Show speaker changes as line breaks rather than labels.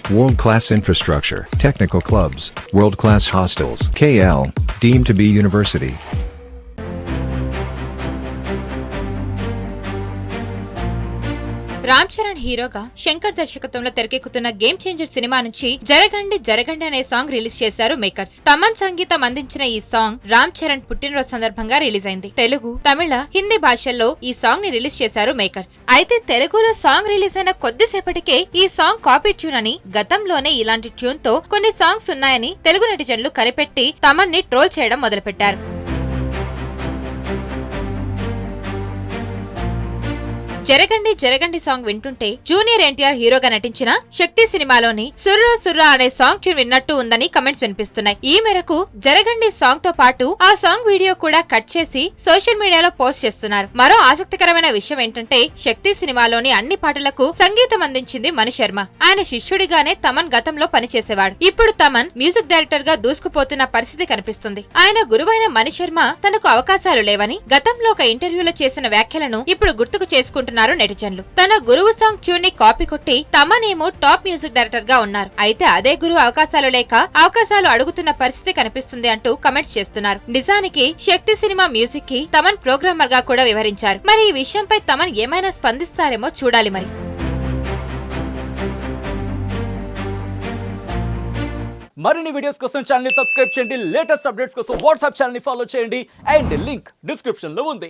World-class infrastructure, technical clubs, world-class hostels. KL, deemed to be university.
Ram Charan హీరోగా శంకర్ దర్శకత్వంలో తెరకెక్కుతున్న game changer cinema నుంచి జరగండి జరగండి అనే సాంగ్ రిలీజ్ చేశారు మేకర్స్. తమన్ సంగీతం అందించిన ఈ సాంగ్ రామ్ చరణ్ పుట్టినరోజు సందర్భంగా రిలీజ్ అయింది. తెలుగు, తమిళ, హిందీ భాషల్లో ఈ సాంగ్ ని రిలీజ్ చేశారు మేకర్స్. అయితే తెలుగులో సాంగ్ రిలీజ్ అయిన కొద్దిసేపటికే ఈ సాంగ్ కాపీ ట్యూన్ అని, గతంలోనే ఇలాంటి ట్యూన్ తో కొన్ని సాంగ్స్ ఉన్నాయని తెలుగు నెటిజన్లు కనిపెట్టి తమన్ ని ట్రోల్ చేయడం మొదలుపెట్టారు. జరగండి జరగండి సాంగ్ వింటుంటే జూనియర్ ఎన్టీఆర్ హీరోగా నటించిన శక్తి సినిమాలోని సుర్రా సుర్రా అనే సాంగ్ ట్యూన్ విన్నట్టు ఉందని కమెంట్స్ వినిపిస్తున్నాయి. ఈ మేరకు జరగండి సాంగ్ తో పాటు ఆ సాంగ్ వీడియో కూడా కట్ చేసి సోషల్ మీడియాలో పోస్ట్ చేస్తున్నారు. మరో ఆసక్తికరమైన విషయం ఏంటంటే శక్తి సినిమాలోని అన్ని పాటలకు సంగీతం అందించింది మణి శర్మ. ఆయన శిష్యుడిగానే తమన్ గతంలో పనిచేసేవాడు. ఇప్పుడు తమన్ మ్యూజిక్ డైరెక్టర్ గా దూసుకుపోతున్న పరిస్థితి కనిపిస్తుంది. ఆయన గురువైన మణి శర్మ తనకు అవకాశాలు లేవని గతంలో ఒక ఇంటర్వ్యూలో చేసిన వ్యాఖ్యలను ఇప్పుడు గుర్తుకు చేసుకుంటున్నారు నెటిజన్లు. తన గురువు సాంగ్ ట్యూన్ ని కాపీ కొట్టి తమన్ ఏమో టాప్ మ్యూజిక్ డైరెక్టర్ గా ఉన్నారు. అయితే అదే గురువు అవకాశాలు లేక అవకాశాలు అడుగుతున్న పరిస్థితి కనిపిస్తుంది అంటూ కమెంట్స్ చేస్తున్నారు. నిజానికి శక్తి సినిమా మ్యూజిక్ కి తమన్ ప్రోగ్రామర్ గా కూడా వివరించారు. మరి ఈ విషయంపై తమన్ ఏమైనా స్పందిస్తారేమో చూడాలి. మరి
మరిన్ని వీడియోస్ కోసం ఛానల్ ని సబ్స్క్రైబ్ చేయండి. లేటెస్ట్ అప్డేట్స్ కోసం వాట్సాప్ ఛానల్ ని ఫాలో చేయండి. అండ్ లింక్ డిస్క్రిప్షన్ లో ఉంది.